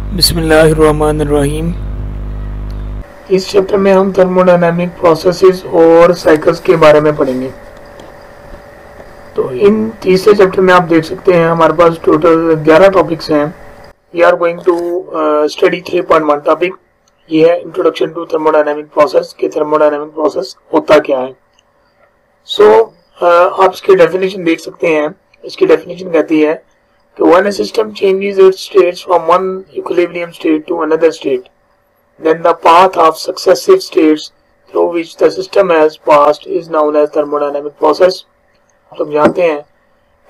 बिस्मिल्लाहिर्रहमानिर्रहीम। इस चैप्टर में हम थर्मोडायनामिक प्रोसेसेस और साइकिल्स के बारे में पढ़ेंगे। तो इन तीसरे चैप्टर में आप देख सकते हैं हमारे पास टोटल 11 टॉपिक्स हैं। We are going to study 3.1 topic. ये है इंट्रोडक्शन टू थर्मोडायनामिक प्रोसेस कि थर्मोडायनामिक प्रोसेस होता क्या है। आप इसकी डेफिनेशन देख सकते हैं। इसकी डेफिनेशन कहती है when a system changes its states from one equilibrium state to another state, then the path of successive states through which the system has passed is known as thermodynamic process। आप लोग जानते हैं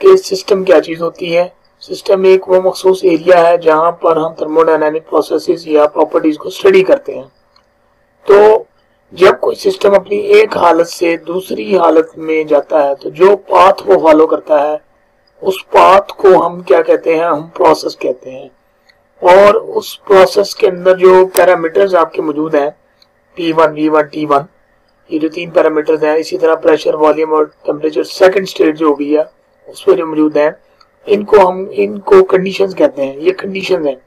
कि system क्या चीज होती है। System एक वो मखसूस एरिया है जहां पर हम थर्मोडायनामिक प्रोसेसेस या प्रॉपर्टीज को स्टडी करते हैं। तो जब कोई सिस्टम अपनी एक हालत से दूसरी हालत में जाता है तो जो पाथ वो फॉलो करता है उस पाथ को हम क्या कहते हैं, हम प्रोसेस कहते हैं। और उस प्रोसेस के अंदर जो पैरामीटर्स आपके मौजूद हैं P1, V1, T1, ये जो तीन पैरामीटर्स हैं, इसी तरह प्रेशर, वॉल्यूम और टेम्परेचर सेकंड स्टेट जो होगी है उस पर जो मौजूद हैं, इनको कंडीशंस कहते हैं। ये कंडीशंस हैं,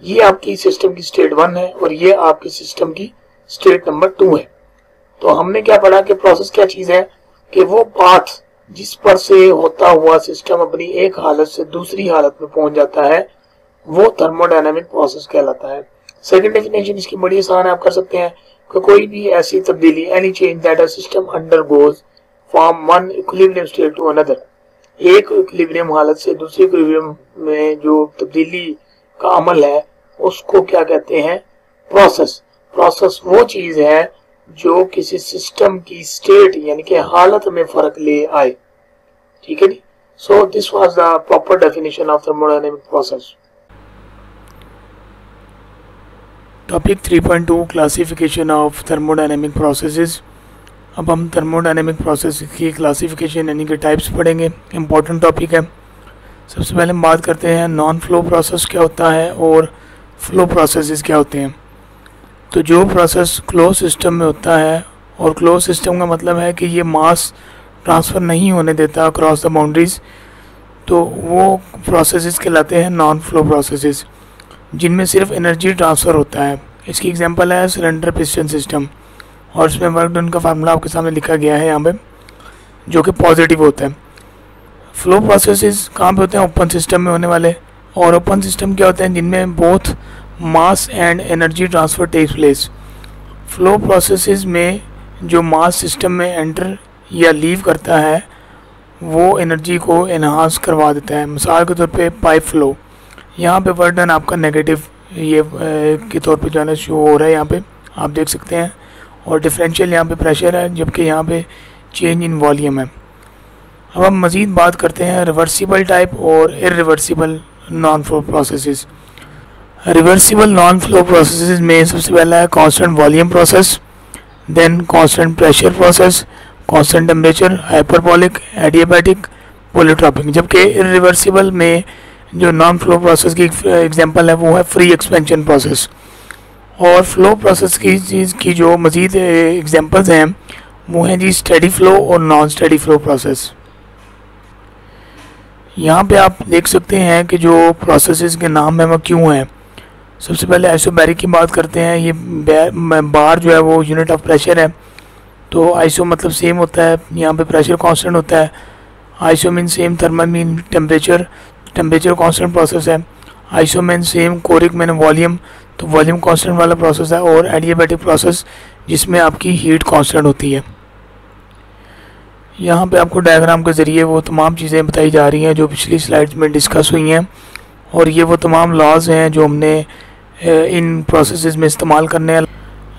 ये आपकी सिस्टम की स्टेट 1 है और ये आपकी सिस्टम की स्टेट नंबर 2 है। तो हमने क्या पढ़ा कि प्रोसेस क्या चीज है कि वो पाथ जिस पर से होता हुआ सिस्टम अपनी एक हालत से दूसरी हालत में पहुंच जाता है वो थर्मोडायनामिक प्रोसेस कहलाता है। सेकंड डेफिनेशन इसकी बड़ी आसान है, आप कर सकते हैं कि कोई भी ऐसी तब्दीली, any change that a system undergoes from one equilibrium state to another, एक इक्विलिब्रियम हालत से दूसरी इक्विलिब्रियम में जो तब्दीली का अमल है उसको क्या कहते हैं, प्रोसेस। प्रोसेस वो चीज है जो किसी सिस्टम की स्टेट यानी कि हालत में फर्क ले आए। ठीक है जी। So this was the proper definition of thermodynamic process. Topic 3.2 classification of thermodynamic processes. अब हम थर्मोडायनामिक प्रोसेस की क्लासिफिकेशन यानी कि टाइप्स पढ़ेंगे। इम्पोर्टेंट टॉपिक है। सबसे पहले हम बात करते हैं नॉन फ्लो प्रोसेस क्या होता है और फ्लो प्रोसेसेस क्या होते हैं। तो जो प्रोसेस क्लोज सिस्टम में होता है, और क्लोज सिस्टम का मतलब है कि ये मास ट्रांसफ़र नहीं होने देता अक्रॉस द बाउंड्रीज, तो वो प्रोसेसेस कहलाते हैं नॉन फ्लो प्रोसेसेस, जिनमें सिर्फ एनर्जी ट्रांसफ़र होता है। इसकी एग्जांपल है सिलेंडर पिस्टन सिस्टम, और इसमें वर्क डन का फार्मूला आपके सामने लिखा गया है यहाँ पे, जो कि पॉजिटिव होता है। फ्लो प्रोसेसेस कहाँ पे होते हैं, ओपन सिस्टम में होने वाले। और ओपन सिस्टम क्या होते हैं, जिनमें both mass and energy transfer takes place. Flow processes में जो मास सिस्टम में एंटर या लीव करता है वो एनर्जी को एनहांस करवा देता है। मिसाल के तौर पे पाइप फ्लो, यहाँ पे वर्क डन आपका नेगेटिव ये के तौर पे जो है ना शो हो रहा है, यहाँ पे आप देख सकते हैं। और डिफरेंशियल यहाँ पे प्रेशर है, जबकि यहाँ पे चेंज इन वॉल्यूम है। अब हम मज़ीद बात करते हैं रिवर्सिबल टाइप और irreversible non flow processes. Reversible non flow processes में सबसे पहला है constant volume process, then constant pressure process, constant temperature, hyperbolic, adiabatic, polytropic. जबकि इरिवर्सिबल में जो नॉन फ्लो प्रोसेस की एग्जांपल है वो है फ्री एक्सपेंशन प्रोसेस। और फ्लो प्रोसेस की चीज़ की जो मज़ीद एग्जांपल्स हैं वो हैं जी स्टेडी फ्लो और नॉन स्टेडी फ्लो प्रोसेस। यहाँ पे आप देख सकते हैं कि जो प्रोसेसेस के नाम है वो क्यों हैं। सबसे पहले आइसोबैरिक की बात करते हैं। ये बार जो है वो यूनिट ऑफ प्रेशर है, तो आइसो मतलब सेम होता है, यहाँ पे प्रेशर कांस्टेंट होता है। Iso mean same, thermal mean temperature, temperature constant process है। Iso mean same, choric mean volume, तो वॉल्यूम कांस्टेंट वाला प्रोसेस है। और एडियाबैटिक प्रोसेस जिसमें आपकी हीट कांस्टेंट होती है। यहाँ पे आपको डायग्राम के ज़रिए वो तमाम चीज़ें बताई जा रही हैं जो पिछली स्लाइड्स में डिस्कस हुई हैं, और ये वो तमाम लॉज हैं जो हमने इन प्रोसेसेस में इस्तेमाल करने हैं।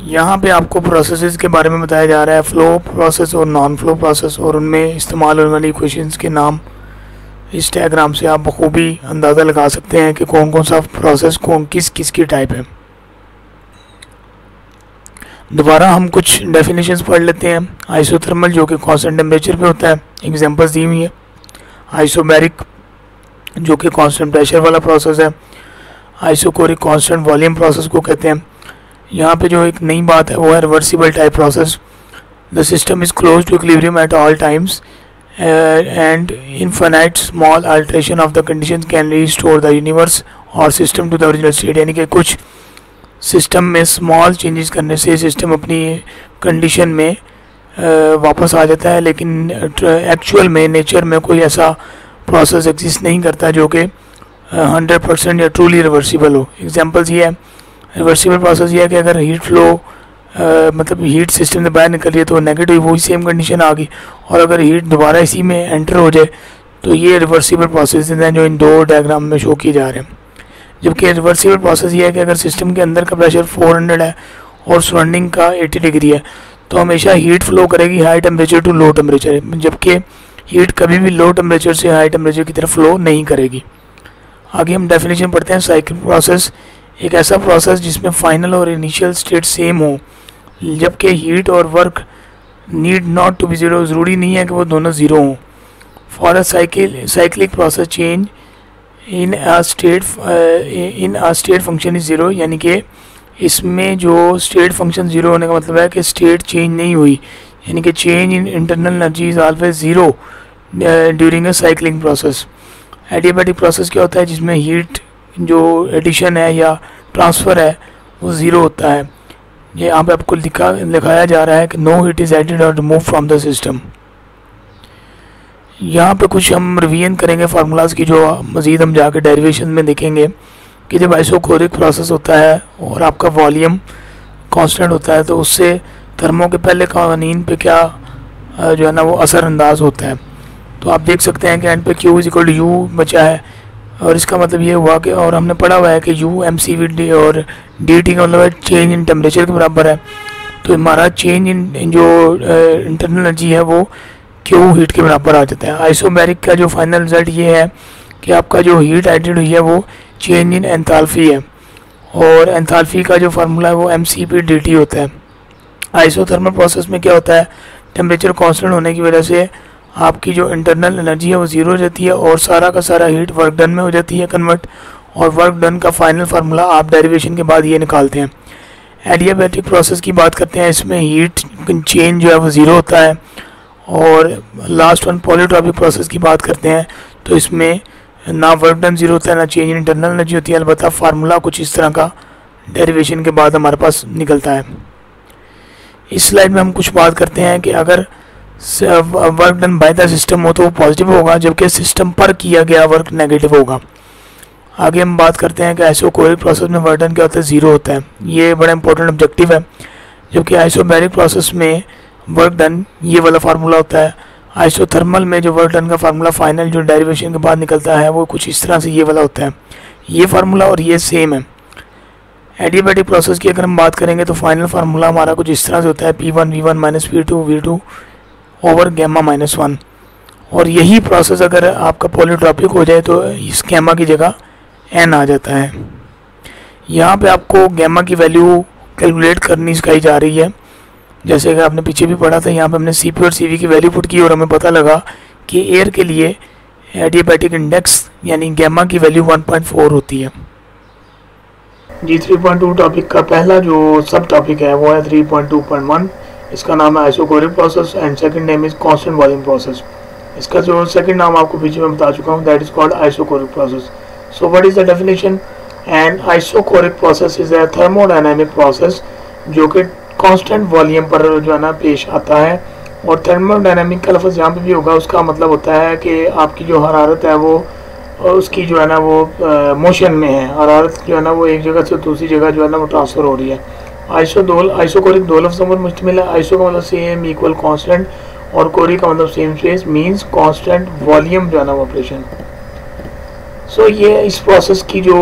यहाँ पे आपको प्रोसेसेस के बारे में बताया जा रहा है, फ़्लो प्रोसेस और नॉन फ्लो प्रोसेस, और उनमें इस्तेमाल होने वाली इक्वेशंस के नाम। इस डायग्राम से आप बखूबी अंदाज़ा लगा सकते हैं कि कौन कौन सा प्रोसेस कौन किस की टाइप है। दोबारा हम कुछ डेफिनेशंस पढ़ लेते हैं। आइसोथर्मल जो कि कांस्टेंट टेम्परेचर पे होता है, एग्जांपल्स दी हुई है। आइसोबैरिक जो कि कांस्टेंट प्रेशर वाला प्रोसेस है। आइसोकोरिक कांस्टेंट वॉल्यूम प्रोसेस को कहते हैं। यहाँ पे जो एक नई बात है वो है reversible type process. The system is close to equilibrium at all times and infinite small alteration of the conditions can restore the universe और system to the original state, यानी कि कुछ सिस्टम में स्मॉल चेंजेस करने से system अपनी condition में वापस आ जाता है, लेकिन एक्चुअल में नेचर में कोई ऐसा प्रोसेस एग्जिस्ट नहीं करता जो कि 100% या ट्रूली रिवर्सिबल हो। एग्जांपल्स ये है, रिवर्सिबल प्रोसेस ये है कि अगर हीट फ्लो मतलब हीट सिस्टम से बाहर निकल रही है तो नेगेटिव वही सेम कंडीशन आ गई, और अगर हीट दोबारा इसी में एंटर हो जाए तो ये रिवर्सिबल प्रोसेस हैं जो इन दो डायग्राम में शो किए जा रहे हैं। जबकि रिवर्सिबल प्रोसेस ये है कि अगर सिस्टम के अंदर का प्रेशर 400 है और सराउंडिंग का 80 डिग्री है तो हमेशा हीट फ्लो करेगी high temperature to low temperature, जबकि हीट कभी भी लो टेम्परेचर से हाई टेम्परेचर की तरफ फ्लो नहीं करेगी। आगे हम डेफिनेशन पढ़ते हैं। साइकिल प्रोसेस एक ऐसा प्रोसेस जिसमें फाइनल और इनिशियल स्टेट सेम हो, जबकि हीट और work need not to be zero, ज़रूरी नहीं है कि वो दोनों ज़ीरो हों। For a cyclic process change in a state function is zero, यानी कि इसमें जो स्टेट फंक्शन ज़ीरो होने का मतलब है कि स्टेट चेंज नहीं हुई, यानी कि change in internal energy is always zero during a cycling process. Adiabatic process क्या होता है, जिसमें हीट जो एडिशन है या ट्रांसफ़र है वो ज़ीरो होता है। ये यहाँ पे आपको लिखाया जा रहा है कि नो हीट इज़ एडेड और रिमूव फ्रॉम द सिस्टम। यहाँ पे कुछ हम रिवीजन करेंगे फार्मूलाज की, जो मज़ीद हम जाके डेरिवेशन में देखेंगे कि जब आइसोकोरिक प्रोसेस होता है और आपका वॉल्यूम कांस्टेंट होता है तो उससे थर्मो के पहले कानून पे क्या जो है ना वो असरअंदाज होता है। तो आप देख सकते हैं कि एंड पे Q is equal to U बचा है, और इसका मतलब ये हुआ कि, और हमने पढ़ा हुआ है कि U mc/d और dt का मतलब है चेंज इन टेम्परेचर के बराबर है। तो हमारा चेंज इन जो इंटरनल एनर्जी है वो Q हीट के बराबर आ जाता है। आइसोबैरिक का जो फाइनल रिजल्ट ये है कि आपका जो हीट एडेड हुई है वो चेंज इन एंथैल्पी है, और एंथैल्पी का जो फार्मूला है वो mc/dt होता है। आइसोथर्मल प्रोसेस में क्या होता है, टेम्परेचर कांस्टेंट होने की वजह से आपकी जो इंटरनल एनर्जी है वो ज़ीरो हो जाती है और सारा का सारा हीट वर्क डन में हो जाती है कन्वर्ट, और वर्क डन का फाइनल फार्मूला आप डेरिवेशन के बाद ये निकालते हैं। एडियाबैटिक प्रोसेस की बात करते हैं, इसमें हीट चेंज जो है वो ज़ीरो होता है। और लास्ट वन पॉलीट्रॉपिक प्रोसेस की बात करते हैं तो इसमें ना वर्क डन ज़ीरो होता है ना चेंज इन इंटरनल एनर्जी होती है, अलबत्ता फार्मूला कुछ इस तरह का डेरिवेशन के बाद हमारे पास निकलता है। इस स्लाइड में हम कुछ बात करते हैं कि अगर work done by the system हो तो वो पॉजिटिव होगा, जबकि सिस्टम पर किया गया वर्क नेगेटिव होगा। आगे हम बात करते हैं कि आइसोकोरिक प्रोसेस में वर्क डन क्या होता है, ज़ीरो होता है। ये बड़ा इंपॉर्टेंट ऑब्जेक्टिव है। जबकि आइसोबैरिक प्रोसेस में वर्क डन ये वाला फार्मूला होता है। आइसोथर्मल में जो वर्क डन का फार्मूला फाइनल जो डेरिवेशन के बाद निकलता है वो कुछ इस तरह से ये वाला होता है। ये फार्मूला और ये सेम है। एडियाबैटिक प्रोसेस की अगर हम बात करेंगे तो फाइनल फार्मूला हमारा कुछ इस तरह से होता है, P1V1 minus P2V2 over gamma minus 1। और यही प्रोसेस अगर आपका पॉलीट्रॉपिक हो जाए तो इस गैमा की जगह n आ जाता है। यहाँ पे आपको गैमा की वैल्यू कैलकुलेट करनी सिखाई जा रही है, जैसे कि आपने पीछे भी पढ़ा था। यहाँ पे हमने Cp और Cv की वैल्यू पुट की और हमें पता लगा कि एयर के लिए एडियाबैटिक इंडेक्स यानी गैमा की वैल्यू 1.4 होती है। जी 3.2 टॉपिक का पहला जो सब टॉपिक है वो है 3.2.1। इसका नाम है isochoric process and second name is constant volume process. इसका जो सेकंड नाम आपको पीछे में बता चुका हूँ, that is called isochoric process. So what is the definition? And isochoric process is a thermodynamic process जो कि कांस्टेंट वॉल्यूम पर जो है ना पेश आता है। और थर्मोडायनामिक का लफ्ज़ यहाँ पे भी होगा, उसका मतलब होता है कि आपकी जो हरारत है वो उसकी जो है ना वो मोशन में है। हरारत जो है ना वो एक जगह से दूसरी जगह जो है ना वो ट्रांसफ़र हो रही है। आइसोकोरिक दो लफ्ज़ों पर मुश्तमिल है। आइसो का मतलब सेम इक्वल कांस्टेंट, और कोरी का मतलब same space means constant volume जो है ना ऑपरेशन। सो ये इस प्रोसेस की जो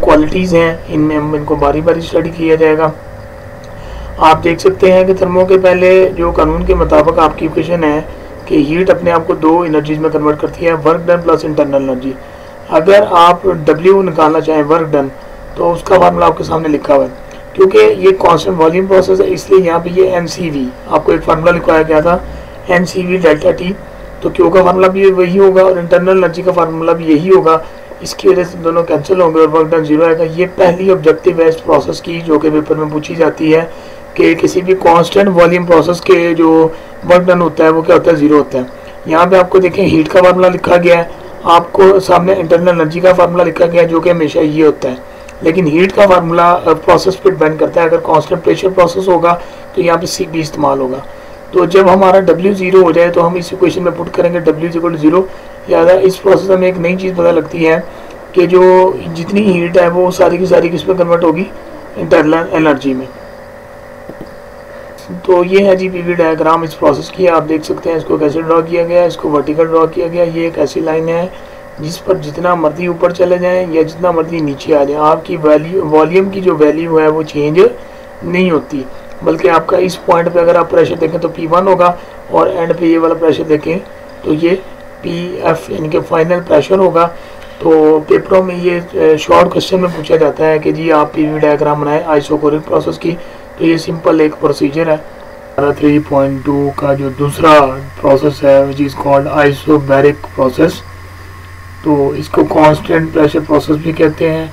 क्वालिटीज़ हैं इनमें हम इनको बारी बारी स्टडी किया जाएगा। आप देख सकते हैं कि थर्मो के पहले जो कानून के मुताबिक आपकी इक्वेशन है कि हीट अपने आप को दो एनर्जीज में कन्वर्ट करती है, work done plus internal energy. अगर आप W निकालना चाहें वर्क डन तो उसका फार्मूला आपके सामने लिखा हुआ है। क्योंकि ये कांस्टेंट वॉल्यूम प्रोसेस है इसलिए यहाँ पे ये NCV आपको एक फार्मूला लिखवाया गया था, NCV डेल्टा T। तो Q का फार्मूला भी वही होगा और इंटरनल एनर्जी का फार्मूला भी यही होगा। इसकी वजह से दोनों कैंसिल होंगे और वर्क डन जीरो आएगा। ये पहली ऑब्जेक्टिव है इस प्रोसेस की जो कि पेपर में पूछी जाती है कि किसी भी कांस्टेंट वॉल्यूम प्रोसेस के जो वर्क डन होता है वो क्या होता है, ज़ीरो होता है। यहाँ पे आपको देखें हीट का फार्मूला लिखा गया है, आपको सामने इंटरनल एनर्जी का फार्मूला लिखा गया जो कि हमेशा ये होता है, लेकिन हीट का फार्मूला प्रोसेस पर डिपेंड करता है। अगर कांस्टेंट प्रेशर प्रोसेस होगा तो यहाँ पे Cp इस्तेमाल होगा। तो जब हमारा W 0 हो जाए तो हम इस इक्वेशन में पुट करेंगे W = 0। लिहाजा इस प्रोसेस में एक नई चीज़ पता लगती है कि जो जितनी हीट है वो सारी की सारी किस में कन्वर्ट होगी, इंटरनल एनर्जी में। तो ये है जी पीवी डायग्राम इस प्रोसेस की। आप देख सकते हैं इसको कैसे ड्रॉ किया गया है। इसको वर्टिकल ड्रॉ किया गया। ये एक ऐसी लाइन है जिस पर जितना मर्जी ऊपर चले जाएं या जितना मर्जी नीचे आ जाए, आपकी वॉल्यूम की जो वैल्यू है वो चेंज नहीं होती, बल्कि आपका इस पॉइंट पे अगर आप प्रेशर देखें तो P1 होगा और एंड पे ये वाला प्रेशर देखें तो ये PF यानी कि फाइनल प्रेशर होगा। तो पेपरों में ये शॉर्ट क्वेश्चन में पूछा जाता है कि जी आप पीवी डायग्राम बनाएं आइसोकोरिक प्रोसेस की। तो ये सिंपल एक प्रोसीजर है। 3.2 का जो दूसरा प्रोसेस है which is called isobaric process. तो इसको कांस्टेंट प्रेशर प्रोसेस भी कहते हैं।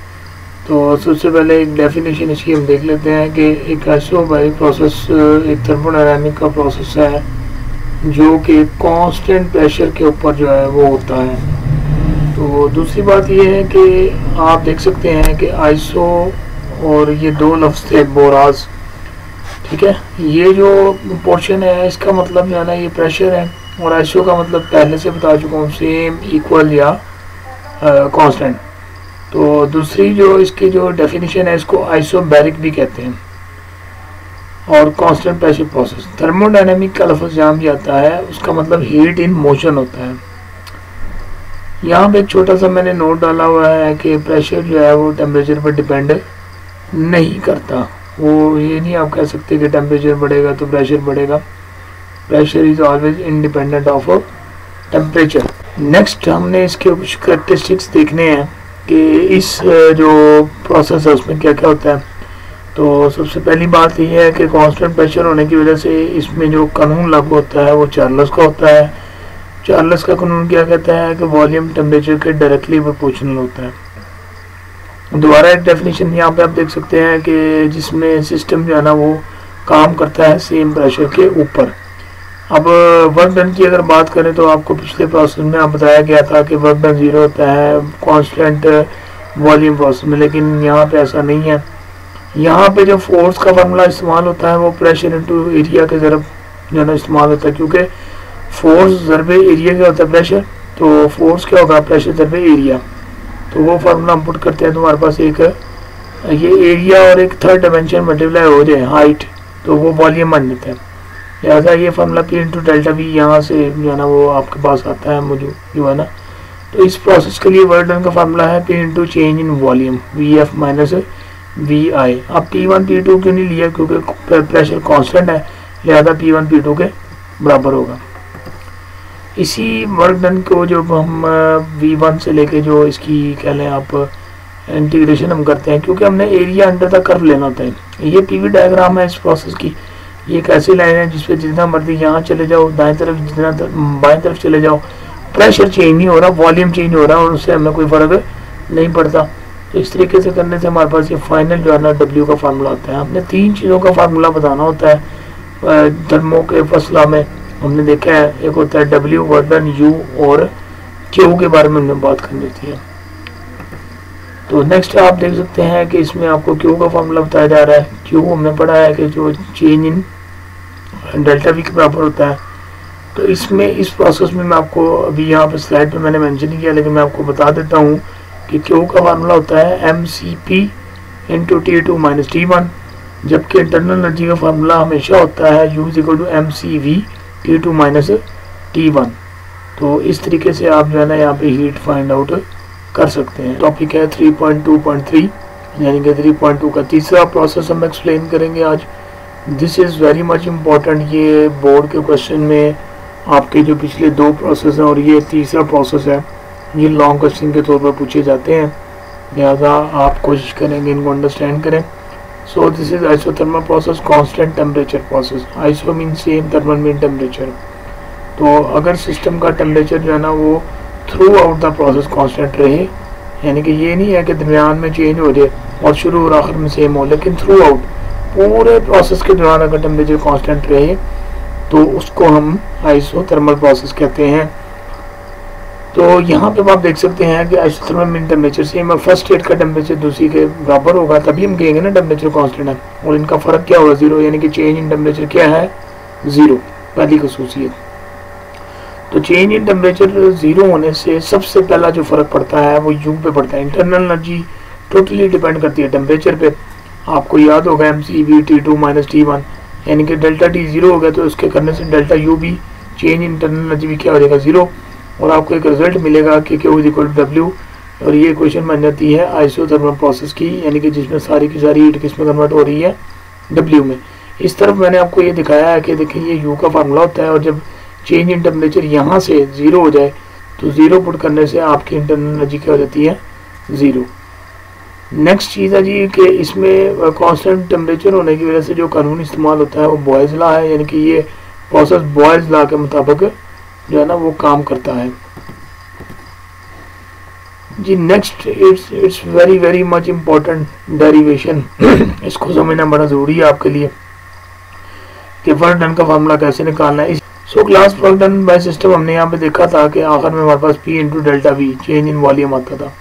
तो सबसे पहले एक डेफिनेशन इसकी हम देख लेते हैं कि एक आइसोबैरिक प्रोसेस एक थर्मोडायनामिक का प्रोसेस है जो कि कांस्टेंट प्रेशर के ऊपर जो है वो होता है। तो दूसरी बात ये है कि आप देख सकते हैं कि आइसो और ये दो लफ्ज़ थे बोराज, ठीक है। ये जो पोर्शन है इसका मतलब जो है ना ये प्रेशर है, और आइसो का मतलब पहले से बता चुका हूँ सेम, इक्वल या कांस्टेंट। तो दूसरी जो इसकी जो डेफिनेशन है इसको आइसोबैरिक भी कहते हैं और कांस्टेंट प्रेशर प्रोसेस। थर्मोडायनामिक का लफ्ज़ जहाँ भी आता है उसका मतलब हीट इन मोशन होता है। यहाँ पे एक छोटा सा मैंने नोट डाला हुआ है कि प्रेशर जो है वो टेम्परेचर पर डिपेंड नहीं करता। वो ये नहीं आप कह सकते कि टेम्परेचर बढ़ेगा तो प्रेशर बढ़ेगा। Pressure is always independent of temperature. Next हमने इसके कुछ कैरेक्टरिस्टिक्स देखने हैं कि इस जो प्रोसेस है उसमें क्या क्या होता है। तो सबसे पहली बात ये है कि कांस्टेंट प्रेशर होने की वजह से इसमें जो कानून लागू होता है वो चार्ल्स का होता है। चार्ल्स का कानून क्या कहता है कि वॉल्यूम टेम्परेचर के डायरेक्टली प्रोपोर्शनल होता है। दोबारा एक डेफिनेशन यहाँ पे आप देख सकते हैं कि जिसमें सिस्टम जो है ना वो काम करता है सेम प्रेशर के ऊपर। अब वर्क डन की अगर बात करें तो आपको पिछले प्रोसेस में आप बताया गया था कि वर्क डन 0 होता है कांस्टेंट वॉल्यूम प्रोसेस में, लेकिन यहाँ पे ऐसा नहीं है। यहाँ पे जो फोर्स का फार्मूला इस्तेमाल होता है वो प्रेशर इनटू एरिया के ज़रब जो है ना इस्तेमाल होता है, क्योंकि फोर्स ज़रबे एरिया क्या होता है प्रेशर, तो फोर्स क्या होगा प्रेशर ज़रबे एरिया। तो वो फार्मूला हम पुट करते हैं तो हमारे पास एक ये एरिया और एक थर्ड डायमेंशन मल्टीप्लाई हो जाए हाइट, तो वो वॉल्यूम बन जाता है। लिहाजा ये formula P into delta V यहाँ से जो है ना वो आपके पास आता है मुझे जो है ना। तो इस प्रोसेस के लिए वर्क डन का फार्मूला है P into change in volume VF minus VI। अब P1 P2 क्यों नहीं लिया, क्योंकि प्रेशर कांस्टेंट है, लिहाजा P1 P2 के बराबर होगा। इसी वर्क डन को जब हम V1 से लेके जो इसकी कह लें आप इंटीग्रेशन हम करते हैं, क्योंकि हमने एरिया अंडर द कर्व लेना होता है। ये पीवी डायग्राम है इस प्रोसेस की। ये एक ऐसी लाइन है जिसपे जितना मर्जी यहाँ चले जाओ दाएं तरफ, जितना बाएं तरफ चले जाओ प्रेशर चेंज नहीं हो रहा, वॉल्यूम चेंज हो रहा है और उससे हमें कोई फ़र्क नहीं पड़ता। तो इस तरीके से करने से हमारे पास ये फाइनल जो है ना W का फार्मूला होता है। हमने 3 चीज़ों का फार्मूला बताना होता है थर्मो के फसला में। हमने देखा है एक होता है W, वर्क डन, U और Q के बारे में हमने बात करनी होती है। तो नेक्स्ट आप देख सकते हैं कि इसमें आपको Q का फार्मूला बताया जा रहा है। Q हमने पढ़ा है कि जो चेंज इन डेल्टा V के बराबर होता है। तो इसमें इस प्रोसेस में मैं आपको अभी यहाँ पर स्लाइड पे मैंने मेंशन किया, लेकिन मैं आपको बता देता हूँ कि Q का फार्मूला होता है mCp into T2 minus T1, जबकि इंटरनल एनर्जी का फार्मूला हमेशा होता है U equal to mCV T2 minus T1। तो इस तरीके से आप जो है ना यहाँ पे हीट फाइंड आउट कर सकते हैं। टॉपिक है 3.2.3 यानी कि 3.2 का तीसरा प्रोसेस हम एक्सप्लेन करेंगे आज। This is very much important. ये बोर्ड के क्वेश्चन में आपके जो पिछले 2 प्रोसेस हैं और ये तीसरा प्रोसेस है, ये लॉन्ग क्वेश्चन के तौर पर पूछे जाते हैं, लिहाजा आप कोशिश करेंगे इनको अंडरस्टैंड करें। So this is isothermal process, constant temperature process. Iso mean same, thermal mean temperature. तो अगर सिस्टम का टेम्परेचर जो है ना वो through out the process constant रहे, यानी कि ये नहीं है कि दरमियान में चेंज हो जाए और शुरू और आखिर में सेम हो, लेकिन थ्रू आउट पूरे प्रोसेस के दौरान अगर टेम्परेचर कांस्टेंट रहे तो उसको हम आइसोथर्मल प्रोसेस कहते हैं। तो यहाँ पे आप देख सकते हैं कि आइसोथर्मल मीन टेम्परेचर सेम है, फर्स्ट स्टेट का टेम्परेचर दूसरी के बराबर होगा तभी हम कहेंगे ना टेम्परेचर कांस्टेंट है, और इनका फ़र्क क्या होगा, ज़ीरो, यानी कि चेंज इन टेम्परेचर क्या है, ज़ीरो, पहली खसूसियत। तो चेंज इन टेम्परेचर ज़ीरो होने से सबसे पहला जो फ़र्क पड़ता है वो यू पे पड़ता है। इंटरनल एनर्जी टोटली डिपेंड करती है टेम्परेचर पे। आपको याद होगा mCV T2 माइनस T1, यानी कि डेल्टा टी ज़ीरो हो गया तो उसके करने से डेल्टा यू भी चेंज इंटरनल एनर्जी भी क्या हो जाएगा, ज़ीरो, और आपको एक रिजल्ट मिलेगा कि Q इक्वल टू W। और ये इक्वेशन बन जाती है आइसोथर्मल प्रोसेस की, यानी कि जिसमें सारी की सारी हीट किस में कन्वर्ट हो रही है, W में। इस तरफ मैंने आपको ये दिखाया है कि देखिए ये U का फार्मूला होता है, और जब चेंज इन टेम्परेचर यहाँ से ज़ीरो हो जाए तो ज़ीरो पुट करने से आपकी इंटरनल एनर्जी क्या हो जाती है, ज़ीरो। नेक्स्ट चीज़ है जी कि इसमें कांस्टेंट टेम्परेचर होने की वजह से जो कानून इस्तेमाल होता है वो बॉयज़ लॉ है, यानी कि ये प्रोसेस बॉयज़ लॉ के मुताबिक जो है ना वो काम करता है जी। Next it's very very much important derivation इसको समझना बड़ा ज़रूरी है आपके लिए कि वर्क डन का फार्मूला कैसे निकालना है। So class work done by system हमने यहाँ पे देखा था कि आखिर में हमारे पास P into delta V change in volume आता था।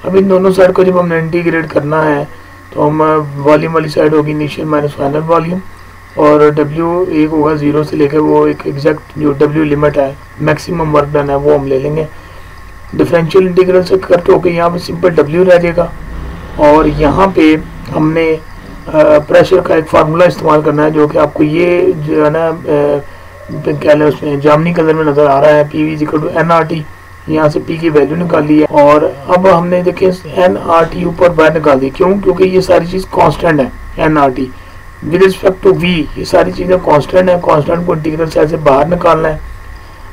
अब इन दोनों साइड को जब हमने इंटीग्रेट करना है तो हम वॉल्यूम वाली साइड होगी इनिशियल माइनस फाइनल वॉल्यूम, और W एक होगा ज़ीरो से लेकर वो एक एग्जैक्ट जो W लिमिट है मैक्सिमम वर्क डन है वो हम ले लेंगे। डिफरेंशियल इंटीग्रल से कट होकर यहाँ पे सिंपल W रह जाएगा, और यहाँ पे हमने प्रेशर का एक फार्मूला इस्तेमाल करना है जो कि आपको ये जो है ना क्या है उसमें जामनी कलर में नज़र आ रहा है, PV इक्वल टू NRT। यहाँ से P की वैल्यू निकाल ली है, और अब हमने देखे NRT ऊपर बाहर निकाल दी। क्यों? क्योंकि ये सारी चीज़ कांस्टेंट है। NRT with respect to V ये सारी चीज़ें कांस्टेंट है, कांस्टेंट को इंटीग्रल साइड से बाहर निकालना है।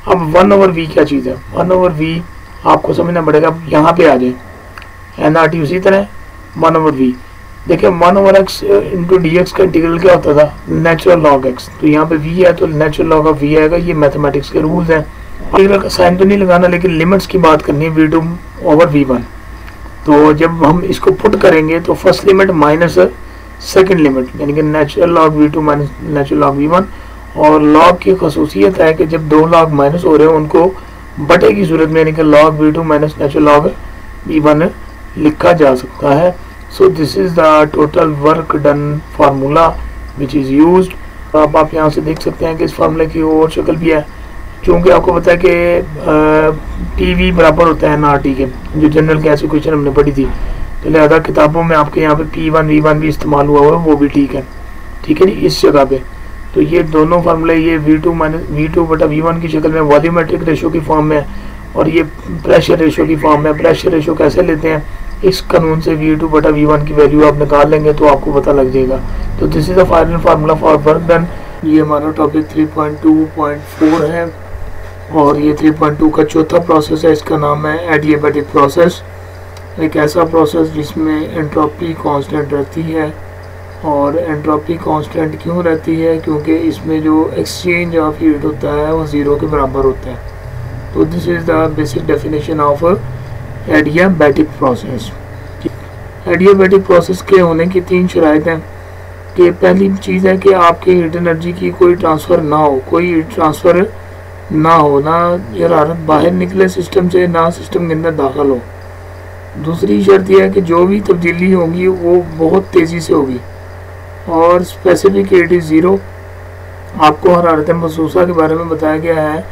अब 1/V क्या चीज़ है, 1/V आपको समझना पड़ेगा। अब यहाँ पे आ जाए NRT उसी तरह 1/V। देखिए 1/x इंटू dx का इंटीग्रल क्या होता था, नेचुरल लॉग x। तो यहाँ पे V है तो नेचुरल लॉग ऑफ V आएगा। ये मैथमेटिक्स के रूल्स हैं। इंटीग्रल का साइन तो नहीं लगाना, लेकिन लिमिट्स की बात करनी है V2/V1। तो जब हम इसको पुट करेंगे तो first limit minus second limit, यानी कि natural log V2 minus natural log V1। और लॉग की खसूसियत है कि जब दो लॉग माइनस हो रहे हो उनको बटे की सूरत में, यानी कि log V2 minus natural log V1 लिखा जा सकता है। So this is the total work done formula which is used. अब आप यहाँ से देख सकते हैं कि इस फार्मूले की और शक्ल भी है, क्योंकि आपको पता है कि PV बराबर होता है NRT के, जो जनरल गैस इक्वेशन हमने पढ़ी थी। तो लिहाजा किताबों में आपके यहाँ पे P1 V1 भी इस्तेमाल हुआ है, वो भी ठीक है जी इस जगह पे। तो ये दोनों फार्मूले ये V2/V1 की शक्ल में वॉल्यूमेट्रिक रेशो की फॉर्म में है, और ये प्रेशर रेशो की फॉर्म में। प्रेशर रेशो कैसे लेते हैं, इस कानून से V2/V1 की वैल्यू आप निकाल लेंगे तो आपको पता लग जाएगा। तो this is the final formula for work done. ये हमारा टॉपिक 3.2.4 है, और ये 3.2 का चौथा प्रोसेस है। इसका नाम है एडियाबैटिक प्रोसेस। एक ऐसा प्रोसेस जिसमें एंट्रोपी कांस्टेंट रहती है। और एंट्रोपी कांस्टेंट क्यों रहती है, क्योंकि इसमें जो एक्सचेंज ऑफ हीट होता है वो ज़ीरो के बराबर होता है। तो this is the basic definition of adiabatic process. Adiabatic process के होने की तीन शराइत हैं कि पहली चीज़ है कि आपकी हीट एनर्जी की कोई ट्रांसफ़र ना हो, कोई हीट ट्रांसफ़र ना हो, ना हरारत बाहर निकले सिस्टम से, ना सिस्टम के अंदर दाखिल हो। दूसरी शर्त यह है कि जो भी तब्दीली होगी वो बहुत तेज़ी से होगी, और स्पेसिफिक हीट इज़ ज़ीरो। आपको हरारत महसूसा के बारे में बताया गया है,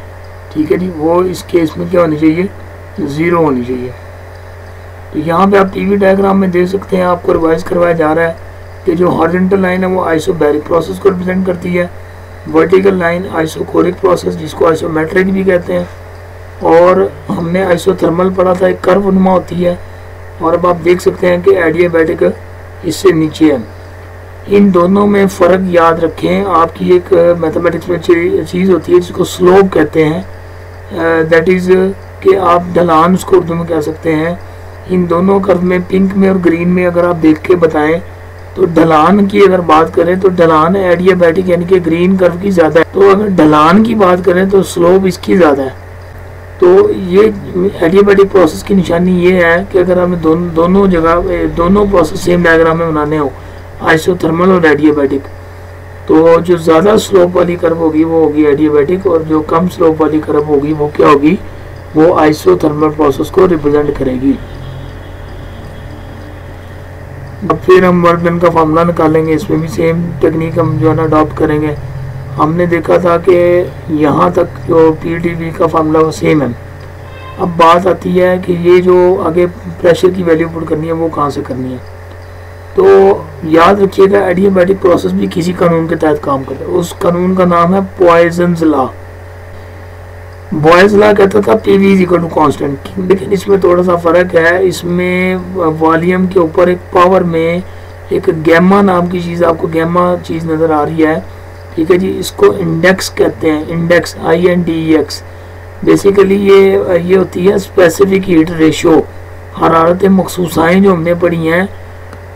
ठीक है जी, वो इस केस में क्या होनी चाहिए, ज़ीरो होनी चाहिए। तो यहाँ पे आप टीवी डायग्राम में देख सकते हैं, आपको रिवाइज करवाया जा रहा है कि जो हॉरिजॉन्टल लाइन है वो आइसोबैरिक प्रोसेस को रिप्रेजेंट करती है, वर्टिकल लाइन आइसोकोरिक प्रोसेस जिसको आइसोमेट्रिक भी कहते हैं, और हमने आइसोथर्मल पढ़ा था, एक कर्व नुमा होती है। और अब आप देख सकते हैं कि एडियाबैटिक इससे नीचे है। इन दोनों में फ़र्क याद रखें। आपकी एक मैथमेटिक्स में चीज़ होती है जिसको स्लोप कहते हैं, दैट इज़ कि आप ढलान उसको उर्दू में कह सकते हैं। इन दोनों कर्व में पिंक में और ग्रीन में अगर आप देख के बताएं तो ढलान की अगर बात करें तो ढलान एडियाबैटिक यानी कि ग्रीन कर्व की ज़्यादा है। तो अगर ढलान की बात करें तो स्लोप इसकी ज़्यादा है। तो ये एडियाबैटिक प्रोसेस की निशानी ये है कि अगर हमें दोनों जगह दोनों प्रोसेस सेम डायग्राम में बनाने हो, आइसोथर्मल और एडियाबैटिक, तो जो ज़्यादा स्लोप वाली कर्व होगी वो होगी एडियाबैटिक, और जो कम स्लोप वाली कर्व होगी वो क्या होगी, वो आइसोथर्मल प्रोसेस को रिप्रेजेंट करेगी। अब फिर हम वर्क डन का फार्मूला निकालेंगे। इसमें भी सेम टेक्निक हम जो है ना अडॉप्ट करेंगे। हमने देखा था कि यहाँ तक जो पीडीवी का फार्मूला वो सेम है। अब बात आती है कि ये जो आगे प्रेशर की वैल्यू पुट करनी है वो कहाँ से करनी है। तो याद रखिएगा एडियाबैटिक प्रोसेस भी किसी कानून के तहत काम करता है। उस कानून का नाम है पॉइजन्स लॉ। बॉयज लॉ कहता था PV is equal to constant, लेकिन इसमें थोड़ा सा फर्क है। इसमें वॉल्यूम के ऊपर एक पावर में एक गैमा नाम की चीज़, आपको गैमा चीज़ नज़र आ रही है, ठीक है जी। इसको इंडेक्स कहते हैं, इंडेक्स INDEX। बेसिकली ये होती है स्पेसिफिक हीट रेशो। हरारत मखसूसाएँ जो हमने पढ़ी हैं,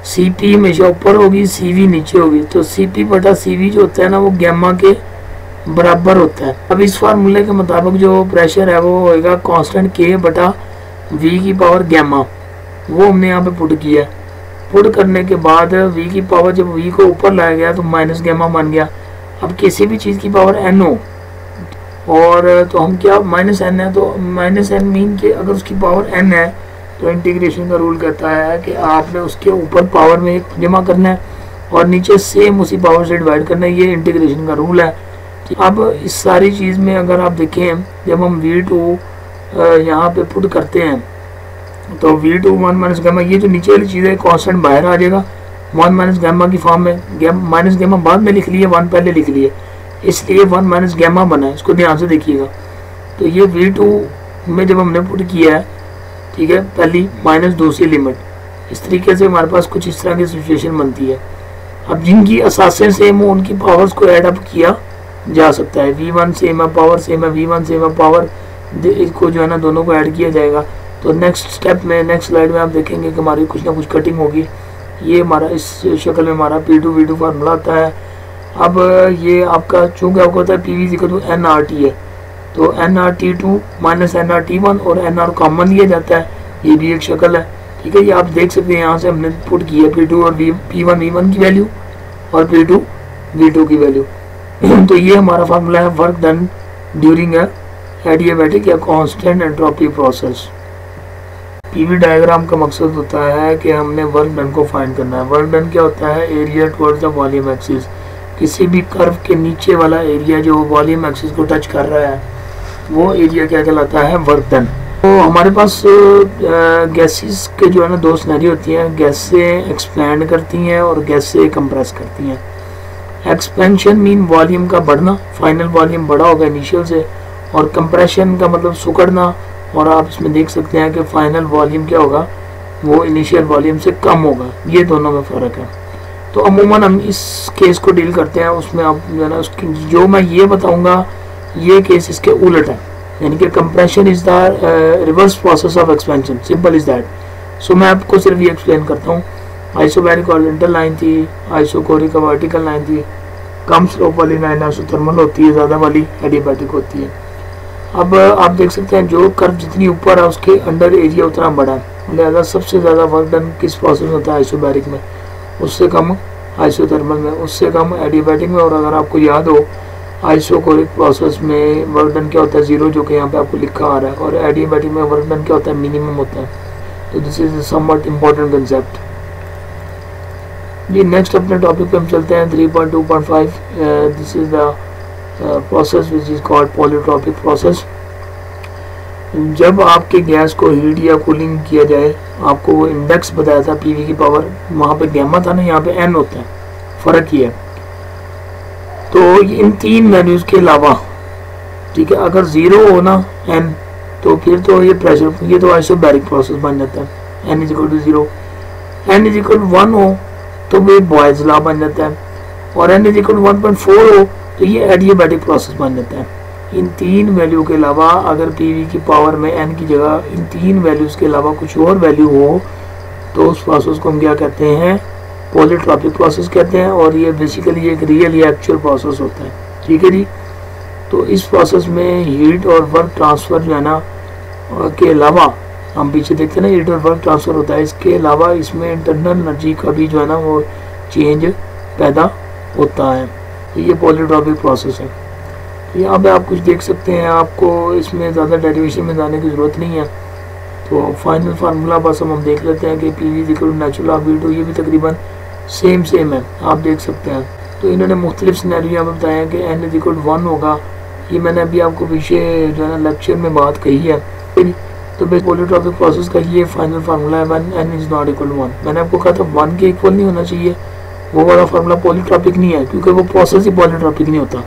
CP हमेशा ऊपर होगी, CV नीचे होगी। तो CP बटा CV जो होता है ना वो गैमा के बराबर होता है। अब इस फार्मूले के मुताबिक जो प्रेशर है वो होएगा कांस्टेंट K बटा V की पावर गैमा। वो हमने यहाँ पे पुट किया। पुट करने के बाद V की पावर जब V को ऊपर लाया गया तो माइनस गैमा बन गया। अब किसी भी चीज़ की पावर n हो और तो हम क्या -n है, तो -n मीन कि अगर उसकी पावर n है तो इंटीग्रेशन का रूल कहता है कि आपने उसके ऊपर पावर में एक जमा करना है और नीचे सेम उसी पावर से डिवाइड करना है। ये इंटीग्रेशन का रूल है। अब इस सारी चीज़ में अगर आप देखें, जब हम V2 यहाँ पे पुट करते हैं तो V2 1 माइनस गैमा, ये जो नीचे वाली चीज़ है कांस्टेंट बाहर आ जाएगा 1 माइनस गैमा की फॉर्म में। माइनस गैमा बाद में लिख लिए, 1 पहले लिख लिए, इसलिए 1 माइनस गैमा बना है। इसको ध्यान से देखिएगा। तो ये V2 में जब हमने पुट किया है, ठीक है, पहली माइनस दूसरी लिमिट, इस तरीके से हमारे पास कुछ इस तरह की सिचुएशन बनती है। अब जिनकी असासें सेम हो उनकी पावर्स को ऐड अप किया जा सकता है। V1 सेम है, पावर सेम है, V1 सेम है, पावर, इसको जो है ना दोनों को ऐड किया जाएगा। तो नेक्स्ट स्टेप में, नेक्स्ट स्लाइड में आप देखेंगे कि हमारी कुछ ना कुछ कटिंग होगी। ये हमारा इस शक्ल में हमारा P2 V2 फार्मूला आता है। अब ये आपका चूँकि आपको होता है PV इक्वल टू NRT है, तो NRT2 माइनस NRT1 और NR कॉमन लिया जाता है। ये भी एक शक्ल है, ठीक है। ये आप देख सकते हैं, यहाँ से हमने पुट की है P2 और P1 V1 की वैल्यू और P2 V2 की वैल्यू। तो ये हमारा फार्मूला है वर्क डन ड्यूरिंग एडियाबैटिक या constant entropy process. PV diagram का मकसद होता है कि हमने वर्क डन को फाइंड करना है। वर्क डन क्या होता है? Area towards the volume axis. किसी भी कर्व के नीचे वाला एरिया जो वॉल्यूम एक्सिस को टच कर रहा है वो एरिया क्या कहलाता है? Work done. तो हमारे पास गैसेस के जो है ना दो सिनेरियो होती हैं, गैस से एक्सपैंड करती हैं और गैस से कंप्रेस करती हैं। एक्सपेंशन मीन वॉल्यूम का बढ़ना, फाइनल वॉल्यूम बड़ा होगा इनिशियल से, और कंप्रेशन का मतलब सुकड़ना, और आप इसमें देख सकते हैं कि फाइनल वॉल्यूम क्या होगा, वो इनिशियल वॉल्यूम से कम होगा। ये दोनों में फ़र्क है। तो अमूमन हम इस केस को डील करते हैं, उसमें आप जो है ना उसकी जो मैं ये बताऊंगा ये केस इसके उलट है, यानी कि compression is the reverse process of expansion, simple is that. So मैं आपको सिर्फ ये एक्सप्लेन करता हूँ। आइसोबैरिक हॉरिजॉन्टल लाइन थी, आइसोकोरिक वर्टिकल लाइन थी, कम स्लोप वाली लाइन आइसोथर्मल होती है, ज़्यादा वाली एडियाबैटिक होती है। अब आप देख सकते हैं जो कर्व जितनी ऊपर है उसके अंडर एरिया उतना बड़ा है, लिहाजा सबसे ज़्यादा वर्क डन किस प्रोसेस में होता है? आइसोबैरिक में, उससे कम आइसोथर्मल में, उससे कम एडियाबैटिक में। और अगर आपको याद हो आइसोकोरिक प्रोसेस में वर्क डन क्या होता है? 0, जो कि यहाँ पे आपको लिखा आ रहा है, और एडियाबैटिक में वर्क डन क्या होता है? मिनिमम होता है। तो this is something important concept. जी नेक्स्ट अपने टॉपिक पे हम चलते हैं 3.2.5। This is the process which is called polytropic process. जब आपके गैस को हीट या कूलिंग किया जाए, आपको वो इंडेक्स बताया था पीवी की पावर, वहाँ पे गैमा था ना, यहाँ पे एन होता है, फ़र्क ही है। तो इन तीन वैल्यूज़ के अलावा, ठीक है, अगर 0 हो ना एन, तो फिर तो ये प्रेशर, ये तो आइसोबैरिक प्रोसेस बन जाता है। N is equal to 0, n is equal to 1 हो तो ये बॉयज लॉ बन जाता है, और एन इज इक्वल टू 1.4 हो तो ये एडियाबैटिक प्रोसेस बन जाता है। इन तीन वैल्यू के अलावा अगर पीवी की पावर में एन की जगह इन तीन वैल्यूज़ के अलावा कुछ और वैल्यू हो तो उस प्रोसेस को हम क्या कहते हैं? पॉलीट्रॉपिक प्रोसेस कहते हैं। और ये बेसिकली एक रियल या एक्चुअल प्रोसेस होता है, ठीक है जी। तो इस प्रोसेस में हीट और वर्क ट्रांसफ़र जो है ना के अलावा, हम पीछे देखते हैं ना हीट और वर्क ट्रांसफ़र होता है, इसके अलावा इसमें इंटरनल एनर्जी का भी जो है ना वो चेंज पैदा होता है। तो ये पॉलीट्रॉपिक प्रोसेस है। यहाँ पे आप कुछ देख सकते हैं, आपको इसमें ज़्यादा डेरिवेशन में जाने की ज़रूरत नहीं है। तो फाइनल फार्मूला बस हम देख लेते हैं कि P V equal to natural of V two, ये भी तकरीबन सेम है, आप देख सकते हैं। तो इन्होंने मुख्तलिफ सिनेरियो यहाँ पर बताया कि एन इज इक्वल टू 1 होगा, ये मैंने अभी आपको पीछे जो है ना लेक्चर में बात कही है। तो बेस पॉलीट्रॉपिक प्रोसेस का ये फाइनल फार्मूला है, when n is not equal to 1। मैंने आपको कहा था 1 के इक्वल नहीं होना चाहिए, वो वाला फार्मूला पॉलीट्रॉपिक नहीं है, क्योंकि वो प्रोसेस ही पॉलीट्रॉपिक नहीं होता।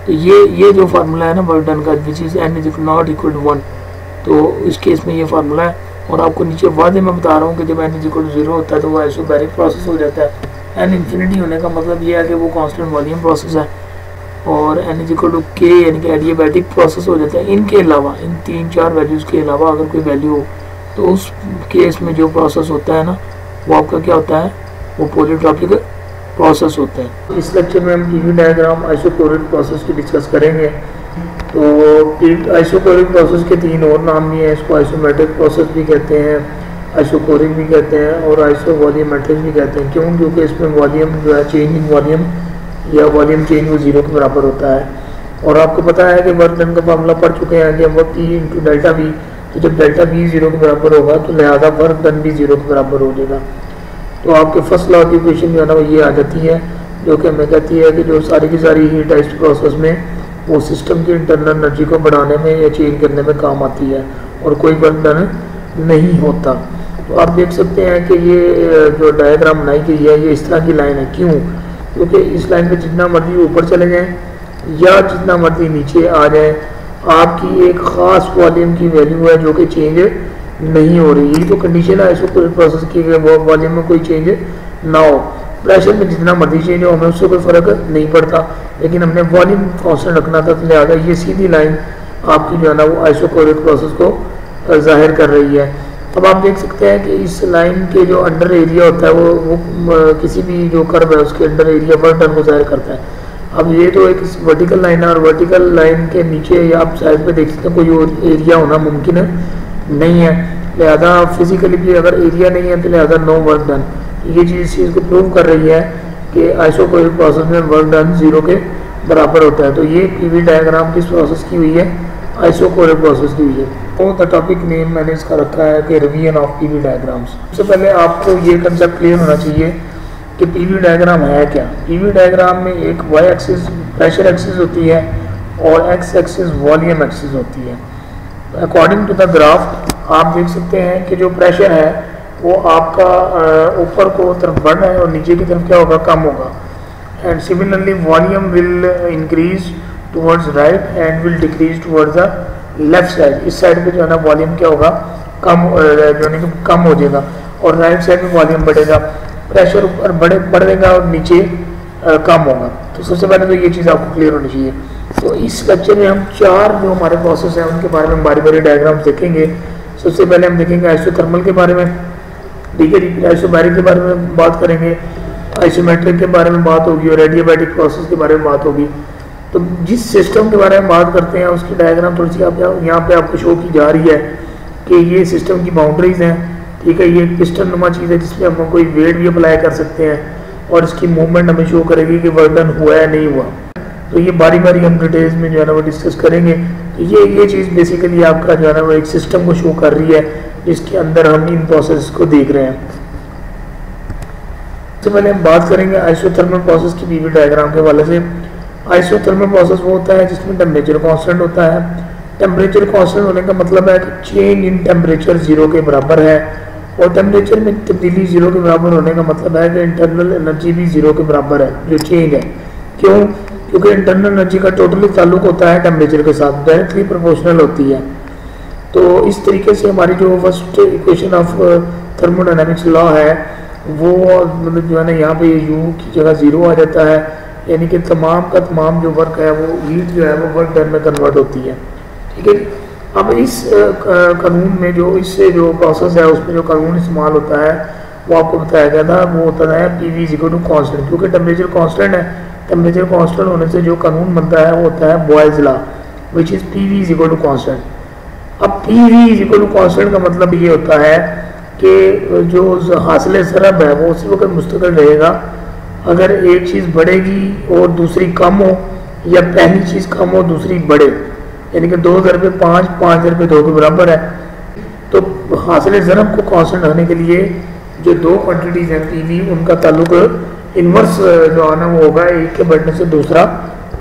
तो ये जो फार्मूला है ना वर्क डन का, which is n is not equal to 1, तो इस केस में ये फार्मूला है। और आपको नीचे वादे में बता रहा हूँ कि जब एन इज इक्वल टू 0 होता है तो वो आइसोबैरिक प्रोसेस हो जाता है। एन इन्फिनिटी होने का मतलब ये है कि वो कांस्टेंट वॉल्यूम प्रोसेस है। और एन इज इक्वल टू के यानी कि एडियाबैटिक प्रोसेस हो जाता है। इनके अलावा, इन 3-4 वैल्यूज़ के अलावा अगर कोई वैल्यू हो तो उस केस में जो प्रोसेस होता है ना, वो आपका क्या होता है, वो पॉलीट्रॉपिक प्रोसेस होता है। इस लेक्चर में हम पीवी डायग्राम आइसोकोरिक प्रोसेस की डिस्कस करेंगे। तो आइसोकोरिक प्रोसेस के 3 और नाम भी हैं, इसको आइसोमेट्रिक प्रोसेस भी कहते हैं, आइसोकोरिक भी कहते हैं और आइसो वॉल्यूमेट्रिक भी कहते हैं। क्यों? क्योंकि इसमें वॉल्यूम जो है, चेंज इन वॉल्यूम या वॉल्यूम चेंज वो 0 के बराबर होता है। और आपको पता है कि वर्क डन का मामला पढ़ चुके हैं कि work P into delta we, तो जब डेल्टा वी 0 के बराबर होगा तो लिहाजा वर्क डन भी 0 के बराबर हो जाएगा। तो आपके फर्स्ट लॉ की इक्वेशन जो है ना वो ये आ जाती है, जो कि हमें कहती है कि जो सारी की सारी हीट इस प्रोसेस में वो सिस्टम की इंटरनल एनर्जी को बढ़ाने में या चेंज करने में काम आती है और कोई वर्क डन नहीं होता। तो आप देख सकते हैं कि ये जो डायग्राम बनाई गई है ये इस तरह की लाइन है। क्यों? क्योंकि इस लाइन में जितना मर्जी ऊपर चले जाएं या जितना मर्जी नीचे आ जाए, आपकी एक ख़ास वॉल्यूम की वैल्यू है जो कि चेंज नहीं हो रही। ये तो कंडीशन है आइसोकोरिक प्रोसेस की, वॉल्यूम में कोई चेंज ना हो। प्रेशर में जितना मर्जी चेंज हो, हमें उससे कोई फ़र्क नहीं पड़ता, लेकिन हमने वॉल्यूम कांस्टेंट रखना था। तो लिहाजा ये सीधी लाइन आपकी जो है ना वो आइसोकोरिक प्रोसेस को जाहिर कर रही है। अब आप देख सकते हैं कि इस लाइन के जो अंडर एरिया होता है वो किसी भी जो कर्व है उसके अंडर एरिया वर्क डन को जाहिर करता है। अब ये तो एक वर्टिकल लाइन है और वर्टिकल लाइन के नीचे या आप साइड पे देख सकते हैं कोई और एरिया होना मुमकिन नहीं है। लिहाजा फिजिकली भी अगर एरिया नहीं है तो लिहाजा नो वर्क डन। ये चीज़ इस चीज़ को प्रूव कर रही है कि आइसोकोरिक प्रोसेस में वर्क डन 0 के बराबर होता है। तो ये पीवी डायग्राम किस प्रोसेस की हुई है? आइसोकोरिक प्रोसेस की हुई है। तो द टॉपिक नेम मैंने इसका रखा है कि रिवीजन ऑफ पीवी डायग्राम्स। सबसे पहले आपको ये कंसेप्ट क्लियर होना चाहिए कि पीवी डायग्राम है क्या। पीवी डायग्राम में एक वाई एक्सिस प्रेशर एक्सिस होती है और एक्स एक्सिस वॉल्यूम एक्सिस होती है। अकॉर्डिंग टू द ग्राफ आप देख सकते हैं कि जो प्रेशर है वो आपका ऊपर को तरफ बढ़ना है और नीचे की तरफ क्या होगा? कम होगा। And similarly volume will increase towards right and will decrease towards the left side. इस साइड पे जो है ना वॉल्यूम क्या होगा? कम हो जाएगा और राइट साइड में वॉल्यूम बढ़ेगा। प्रेशर ऊपर बढ़ेगा और नीचे कम होगा। तो सबसे पहले तो ये चीज़ आपको क्लियर होनी चाहिए। तो इस लेक्चर में हम 4 जो हमारे प्रोसेस हैं उनके बारे में बारी बारी डायग्राम्स देखेंगे। सबसे पहले हम देखेंगे आइसोथर्मल के बारे में, ठीक है, आइसोबैरिक के बारे में बात करेंगे, आइसोमेट्रिक के बारे में बात होगी और एडियाबैटिक प्रोसेस के बारे में बात होगी। तो जिस सिस्टम के बारे में बात करते हैं उसकी डायग्राम थोड़ी सी आप यहाँ पे आपको शो की जा रही है कि ये सिस्टम की बाउंड्रीज हैं, ठीक है। ये पिस्टन नुमा चीज़ है जिसमें हम कोई वेट भी अप्लाई कर सकते हैं और इसकी मूवमेंट हमें शो करेगी कि वर्क डन हुआ है नहीं हुआ। तो ये बारी बारी हम डिटेल्स में जो है ना वो डिस्कस करेंगे। तो ये चीज़ बेसिकली आपका जो है ना वो एक सिस्टम को शो कर रही है जिसके अंदर हम इन प्रोसेस को देख रहे हैं। सबसे पहले हम बात करेंगे आइसोथर्मल प्रोसेस की पीवी डायग्राम के हवाले से। आइसोथर्मल प्रोसेस वो होता है जिसमें टेम्परेचर कांस्टेंट होता है। टेम्परेचर कांस्टेंट होने का मतलब है कि चेंज इन टेम्परेचर 0 के बराबर है और टेम्परेचर में तब्दीली 0 के बराबर होने का मतलब है कि इंटरनल एनर्जी भी 0 के बराबर है जो चेंज है। क्यों? क्योंकि इंटरनल एनर्जी का टोटली ताल्लुक होता है टेम्परेचर के साथ, डायरेक्टली प्रोपोर्शनल होती है। तो इस तरीके से हमारी जो first equation of thermodynamics law है वो मतलब जो है ना यहाँ पे U की जगह 0 आ जाता है, यानी कि तमाम का तमाम जो वर्क है वो हीट जो है वो वर्क डन में कन्वर्ट होती है, ठीक है। अब इस कानून में जो इससे जो प्रोसेस है उसमें जो कानून इस्तेमाल होता है वो आपको बताया गया था, वो होता है PV इक्वल टू कांस्टेंट। क्योंकि टेम्परेचर कांस्टेंट है, टेम्परेचर कांस्टेंट होने से जो कानून बनता है वो होता है Boyle's law, which is PV equal to constant. अब PV इक्वल टू कांस्टेंट का मतलब ये होता है कि जो हासिल सरब है वो उसी वक्त मुस्तकिल रहेगा अगर एक चीज़ बढ़ेगी और दूसरी कम हो या पहली चीज़ कम हो दूसरी बढ़े, यानी कि 2 ज़रबे 5 5 ज़रबे 2 के बराबर है। तो हासिल ज़रब को कांस्टेंट रखने के लिए जो दो क्वांटिटीज़ हैं पीवी, उनका ताल्लुक इन्वर्स जो है ना वो होगा, एक के बढ़ने से दूसरा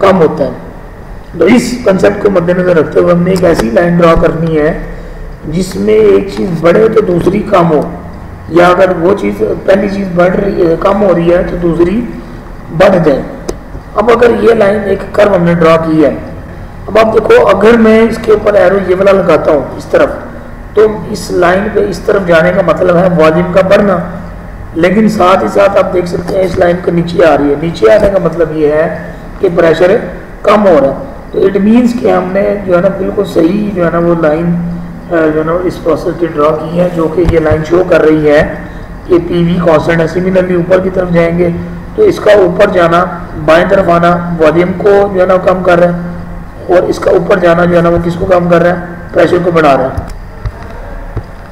कम होता है। तो इस कंसेप्ट को मद्देनजर रखते हुए हमने एक ऐसी लाइन ड्रा करनी है जिसमें एक चीज़ बढ़े तो दूसरी कम हो, या अगर वो चीज़ पहली चीज़ बढ़ रही है कम हो रही है तो दूसरी बढ़ जाए। अब अगर ये लाइन एक कर्व हमने ड्रा की है, अब आप देखो अगर मैं इसके ऊपर एरो ये वाला लगाता हूँ इस तरफ, तो इस लाइन पे इस तरफ जाने का मतलब है वॉल्यूम का बढ़ना, लेकिन साथ ही साथ आप देख सकते हैं इस लाइन को नीचे आ रही है। नीचे आने का मतलब ये है कि प्रेशर कम हो रहा है। तो इट मीन्स कि हमने जो है ना बिल्कुल सही जो है ना वो लाइन जो है ना इस प्रोसेस की ड्रा की है, जो कि ये लाइन शो कर रही है कि पीवी कांस्टेंट है। सिमिलरली ऊपर की तरफ जाएंगे तो इसका ऊपर जाना, बाएं तरफ आना वॉल्यूम को जो है ना कम कर रहा है, और इसका ऊपर जाना जो है ना वो किसको कम कर रहा है, प्रेशर को बढ़ा रहा है।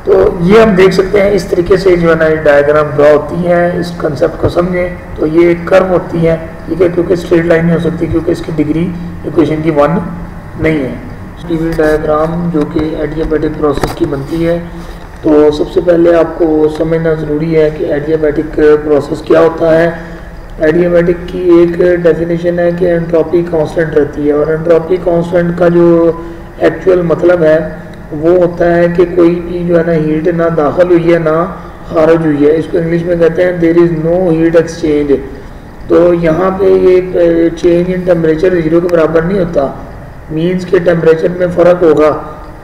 तो ये हम देख सकते हैं इस तरीके से जो है ना डायग्राम ड्रा होती है। इस कंसेप्ट को समझें तो ये एक कर्व होती है, ठीक है, क्योंकि स्ट्रेट लाइन नहीं हो सकती क्योंकि इसकी डिग्री इक्वेशन की 1 नहीं है। पीवी डायग्राम जो कि एडियाबैटिक प्रोसेस की बनती है, तो सबसे पहले आपको समझना ज़रूरी है कि एडियाबैटिक प्रोसेस क्या होता है। एडियाबैटिक की एक डेफिनेशन है कि एंट्रोपी कांस्टेंट रहती है, और एंट्रोपी कांस्टेंट का जो एक्चुअल मतलब है वो होता है कि कोई भी जो है ना हीट ना दाखिल हुई है ना खारिज हुई है। इसको इंग्लिश में कहते हैं there is no heat exchange. तो यहाँ पे ये चेंज इन टेम्परेचर 0 के बराबर नहीं होता, मीन्स के टेम्परेचर में फ़र्क होगा,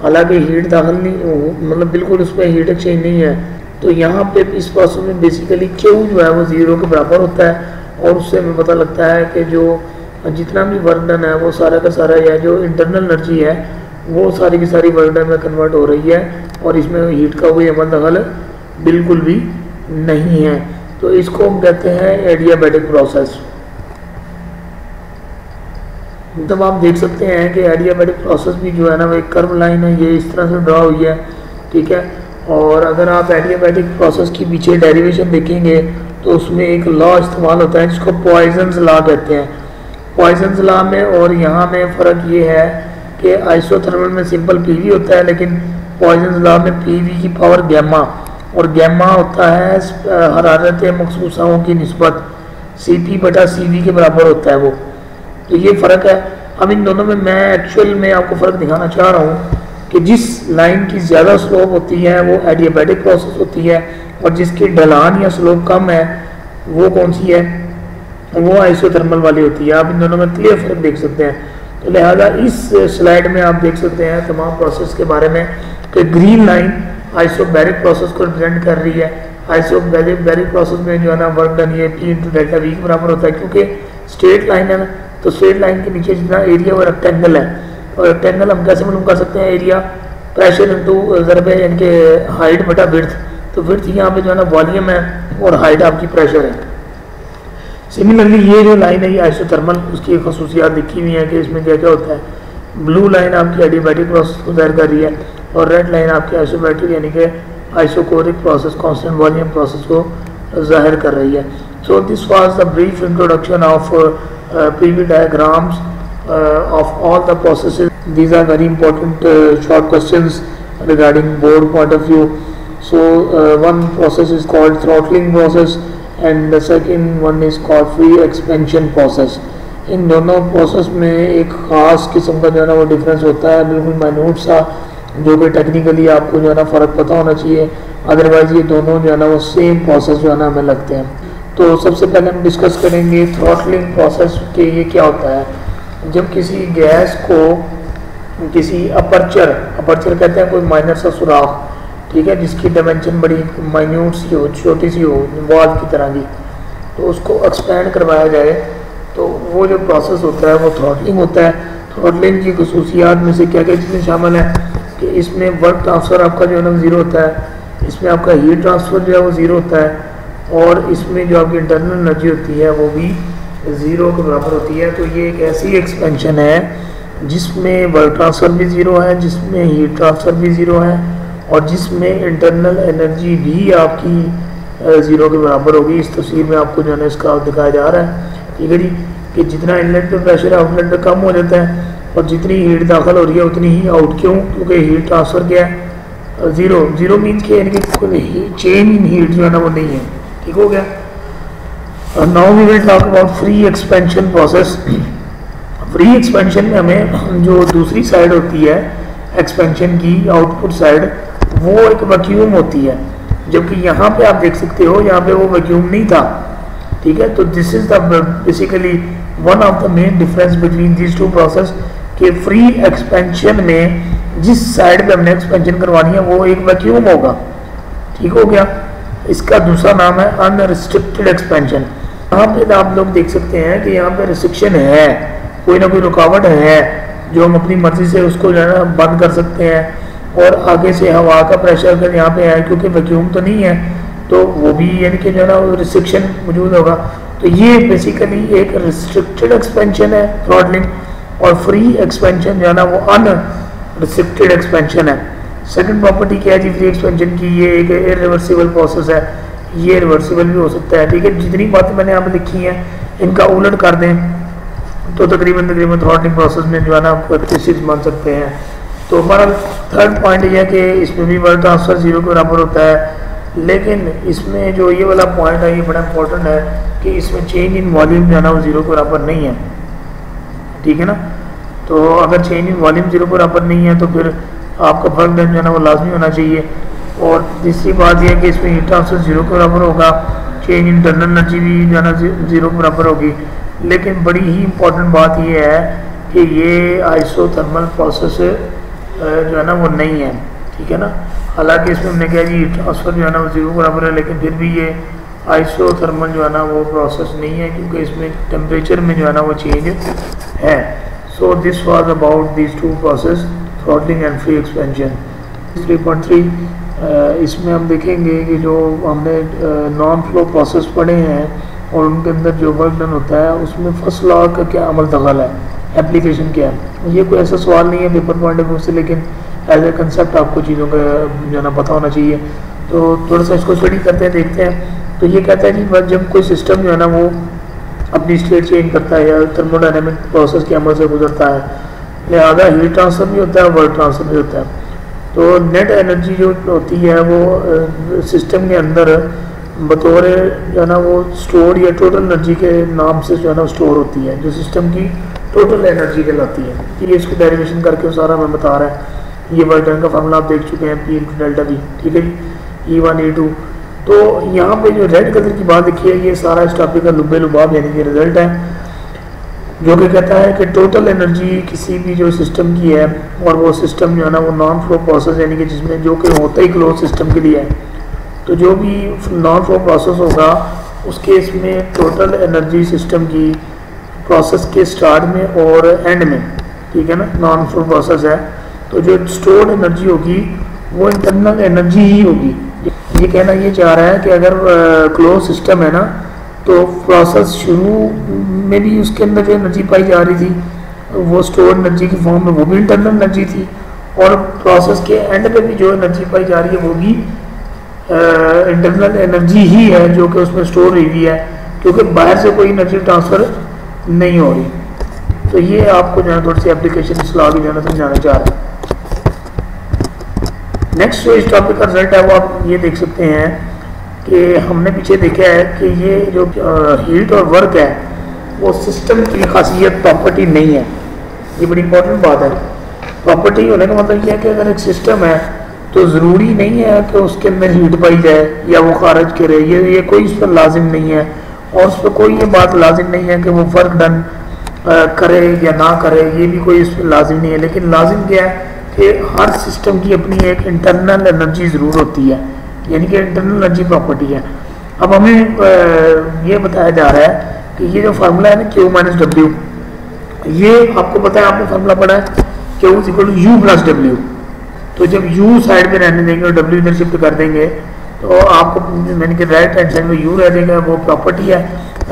हालांकि हीट दाखिल नहीं, मतलब बिल्कुल उसमें हीट एक्सचेंज नहीं है। तो यहाँ पे इस प्रोसेस में बेसिकली Q जो है वो 0 के बराबर होता है, और उससे हमें पता लगता है कि जो जितना भी वर्क डन है वो सारा का सारा, या जो इंटरनल एनर्जी है वो सारी की सारी वर्क डन में कन्वर्ट हो रही है, और इसमें हीट का कोई अमल दखल बिल्कुल भी नहीं है। तो इसको हम कहते हैं एडियाबैटिक प्रोसेस। तब आप देख सकते हैं कि एडियाबैटिक प्रोसेस भी जो है ना वो एक कर्व लाइन है, ये इस तरह से ड्रा हुई है, ठीक है। और अगर आप एडियाबैटिक प्रोसेस की पीछे डेरिवेशन देखेंगे तो उसमें एक लॉ इस्तेमाल होता है जिसको पॉइजन्स लॉ कहते हैं। पॉइजन्स लॉ में और यहाँ में फ़र्क ये है कि आइसोथर्मल में सिंपल पीवी होता है, लेकिन पॉइजन्स लॉ में पीवी की पावर गैमा, और गैमा होता है हरारत मखसूसाओं की निस्बत CP बटा CV के बराबर होता है वो। तो ये फ़र्क है। अब इन दोनों में मैं एक्चुअल में आपको फ़र्क दिखाना चाह रहा हूँ कि जिस लाइन की ज़्यादा स्लोप होती है वो एडियाबैटिक प्रोसेस होती है, और जिसकी ढलान या स्लोप कम है वो कौन सी है, वो आइसोथर्मल वाली होती है। आप इन दोनों में क्लियर फ़र्क देख सकते हैं। तो लिहाजा इस स्लाइड में आप देख सकते हैं तमाम प्रोसेस के बारे में कि ग्रीन लाइन आइसोबैरिक प्रोसेस को रिप्रेजेंट कर रही है। आइसोबैरिक प्रोसेस में जो है ना वर्क डन ये P × डेल्टा V के बराबर होता है, क्योंकि स्ट्रेट लाइन है ना, तो स्ट्रेट लाइन के नीचे जितना एरिया वो रेक्टेंगल है, और रेक्टेंगल हम कैसे मालूम कर सकते हैं, एरिया प्रेशर इंटू ज़रबे यानी कि हाइट बटा विड्थ। तो विड्थ यहाँ पे जो है ना वॉल्यूम है और हाइट आपकी प्रेशर है। सिमिलरली ये जो लाइन है ये आइसोथर्मल, उसकी एक खसूसियात लिखी हुई है कि इसमें क्या क्या होता है। ब्लू लाइन आपकी एडियाबैटिक प्रोसेस को ज़ाहिर कर रही है, और रेड लाइन आपकी आइसोबैटिक यानी कि isochoric process constant volume process को ज़ाहिर कर रही है। So this was the brief introduction of PV diagrams of all the processes. These are very important short questions regarding board point of view. So one process is called throttling process and the second one is called free expansion process. इन दोनों process में एक ख़ास किस्म का जो है ना वो डिफरेंस होता है, बिल्कुल माइन्यूट सा, जो कि टेक्निकली आपको जो है ना फ़र्क पता होना चाहिए, अदरवाइज़ ये दोनों जो है ना वो सेम प्रोसेस जो है ना हमें लगते हैं। तो सबसे पहले हम डिस्कस करेंगे थ्रॉटलिंग प्रोसेस के ये क्या होता है। जब किसी गैस को किसी अपर्चर कहते हैं कोई माइनर सा सुराख, ठीक है, जिसकी डायमेंशन बड़ी माइन्यूट सी हो, छोटी सी हो, वाल्व की तरह की, तो उसको एक्सपेंड करवाया जाए, तो वो जो प्रोसेस होता है वो थ्रॉटलिंग होता है। थ्रॉटलिंग की खसूसियात में से क्या क्या चीज़ें शामिल हैं कि इसमें वर्क ट्रांसफ़र आपका जो है ना 0 होता है, इसमें आपका हीट ट्रांसफ़र जो है वो 0 होता है, और इसमें जो आपकी इंटरनल एनर्जी होती है वो भी 0 के बराबर होती है। तो ये एक ऐसी एक्सपेंशन है जिसमें वर्क ट्रांसफ़र भी 0 है, जिसमें हीट ट्रांसफ़र भी 0 है, और जिसमें इंटरनल एनर्जी भी आपकी 0 के बराबर होगी। इस तस्वीर में आपको जो है ना इसका दिखाया जा रहा है, ठीक है जी। कि जितना इनलेट पे प्रेशर आउटलेट पे कम हो जाता है और जितनी हीट दाखिल हो रही है उतनी ही आउट। क्यों? क्योंकि हीट ट्रांसफ़र क्या है, ज़ीरो। ज़ीरो मीन्स कि यानी कि चेंज इन हीट जो है ना वो नहीं है। ठीक हो गया। Now we will talk about free expansion process. Free expansion में हमें जो दूसरी साइड होती है एक्सपेंशन की, आउटपुट साइड, वो एक वैक्यूम होती है, जबकि यहाँ पे आप देख सकते हो यहाँ पे वो वैक्यूम नहीं था। ठीक है, तो this is the basically one of the main difference between this two process कि फ्री एक्सपेंशन में जिस साइड पे हमने एक्सपेंशन करवानी है वो एक वैक्यूम होगा। ठीक हो गया। इसका दूसरा नाम है अनरिस्ट्रिक्टेड एक्सपेंशन। यहाँ पे आप लोग देख सकते हैं कि यहाँ पे रिस्ट्रिक्शन है, कोई ना कोई रुकावट है जो हम अपनी मर्जी से उसको जो है ना बंद कर सकते हैं। और आगे से हवा का प्रेशर अगर यहाँ पे है, क्योंकि वैक्यूम तो नहीं है, तो वो भी यानी कि जो है ना रिस्ट्रिक्शन मौजूद होगा। तो ये बेसिकली एक रिस्ट्रिक्टेड एक्सपेंशन है थ्रॉटलिंग, और फ्री एक्सपेंशन जो है ना वो अनरिस्ट्रिक्टेड एक्सपेंशन है। सेकंड प्रॉपर्टी क्या है जी फ्री एक्सपेंशन की? ये एक इरिवर्सिबल प्रोसेस है, ये रिवर्सिबल भी हो सकता है। ठीक है, जितनी बातें मैंने यहाँ पे लिखी हैं इनका उलट कर दें तो तकरीबन थ्रॉटलिंग प्रोसेस में जो है ना आपको 36 मान सकते हैं। तो हमारा थर्ड पॉइंट ये है कि इसमें भी वर्क ट्रांसफर जीरो के बराबर होता है, लेकिन इसमें जो ये वाला पॉइंट है ये बड़ा इंपॉर्टेंट है कि इसमें चेंज इन वॉल्यूम जो है ना वो जीरो के बराबर नहीं है। ठीक है ना, तो अगर चेंज इन वॉल्यूम जीरो के बराबर नहीं है तो फिर आपका वर्क डन जो है ना वो लाजमी होना चाहिए। और तीसरी बात यह है कि इसमें हीट ट्रांसफर जीरो के बराबर होगा, चेंज इन इंटरनल एनर्जी भी जो है ना जीरो के बराबर होगी। लेकिन बड़ी ही इंपॉर्टेंट बात यह है कि ये आइसोथर्मल प्रोसेस जो है ना वो नहीं है। ठीक है ना, हालांकि इसमें हमने कहा जी हीट ट्रांसफर जो है ना वो जीरो के बराबर है, लेकिन फिर भी ये आइसोथर्मल जो है ना वो प्रोसेस नहीं है, क्योंकि इसमें टेम्परेचर में जो है ना वो चेंज है। So this was about this two process, throttling and free expansion. 3.3 इसमें हम देखेंगे कि जो हमने नॉन फ्लो प्रोसेस पढ़े हैं और उनके अंदर जो वर्क डन होता है उसमें फर्स्ट लॉ का क्या अमल दखल है, एप्लीकेशन क्या है। ये कोई ऐसा सवाल नहीं है पेपर पॉइंट ऑफ व्यू से, लेकिन एज ए कंसेप्ट आपको चीज़ों का जो है ना पता होना चाहिए। तो थोड़ा सा इसको स्टडी करते हैं, देखते हैं। तो ये कहता है कि जब कोई सिस्टम जो है ना वो अपनी स्टेट चेंज करता है या थर्मोडायनेमिक प्रोसेस के अमल से गुजरता है, लिहाजा हीट ट्रांसफर भी होता है, वर्क ट्रांसफर भी होता है। तो नेट एनर्जी जो होती है वो सिस्टम के अंदर बतौर जो है ना वो स्टोर या टोटल एनर्जी के नाम से जो है ना स्टोर होती है, जो सिस्टम की टोटल एनर्जी कहलाती है। कि ये इसको डेरिवेशन करके सारा मैं बता रहा है। ये वर्क डन का फार्मूला आप देख चुके हैं, P × डेल्टा V। ठीक है जी, E1 E2। तो यहाँ पे जो रेड कलर की बात लिखी है ये सारा इस टॉपिक का लुब्बे लुबाब यानी कि रिजल्ट है, जो कि कहता है कि टोटल एनर्जी किसी भी जो सिस्टम की है, और वो सिस्टम जो है ना वो नॉन फ्लो प्रोसेस यानी कि जिसमें जो कि होता ही क्लोज सिस्टम के लिए है, तो जो भी नॉन फ्लो प्रोसेस होगा उस केस में टोटल एनर्जी सिस्टम की प्रोसेस के स्टार्ट में और एंड में, ठीक है ना, नॉन फ्लो प्रोसेस है, तो जो स्टोर्ड एनर्जी होगी वो इंटरनल एनर्जी ही होगी। ये कहना ये चाह रहा है कि अगर क्लोज सिस्टम है ना तो प्रोसेस शुरू में भी उसके अंदर जो एनर्जी पाई जा रही थी वो स्टोर्ड एनर्जी की फॉर्म में वो भी इंटरनल एनर्जी थी, और प्रोसेस के एंड पे भी जो एनर्जी पाई जा रही है वो भी इंटरनल एनर्जी ही है जो कि उसमें स्टोर हुई हुई है, क्योंकि बाहर से कोई एनर्जी ट्रांसफ़र नहीं हो रही। तो ये आपको जो है थोड़ी सी एप्लीकेशन सलाह भी जो है समझाना चाह रहा है। नेक्स्ट जो इस टॉपिक का रिजल्ट है वो आप ये देख सकते हैं कि हमने पीछे देखा है कि ये जो हीट और वर्क है वो सिस्टम की खासियत प्रॉपर्टी नहीं है। ये बड़ी इंपॉर्टेंट बात है। प्रॉपर्टी होने का मतलब ये है कि अगर एक सिस्टम है तो ज़रूरी नहीं है कि उसके अंदर हीट पाई जाए या वो खारिज करे, ये कोई इस पर लाजिम नहीं है, और उस पर कोई ये बात लाजिम नहीं है कि वो वर्क डन करे या ना करे, ये भी कोई इस पर लाजिम नहीं है। लेकिन लाजिम क्या है कि हर सिस्टम की अपनी एक इंटरनल एनर्जी ज़रूर होती है, यानी कि इंटरनल एनर्जी प्रॉपर्टी है। अब हमें ये बताया जा रहा है कि ये जो फार्मूला है ना Q - W, ये आपको पता है, आपने फार्मूला पढ़ा है Q = U + W। तो जब U साइड में रहने देंगे और W इधर शिफ्ट कर देंगे तो आपको मैंने कि राइट हैंड साइड में U रह जाएगा, वो प्रॉपर्टी है।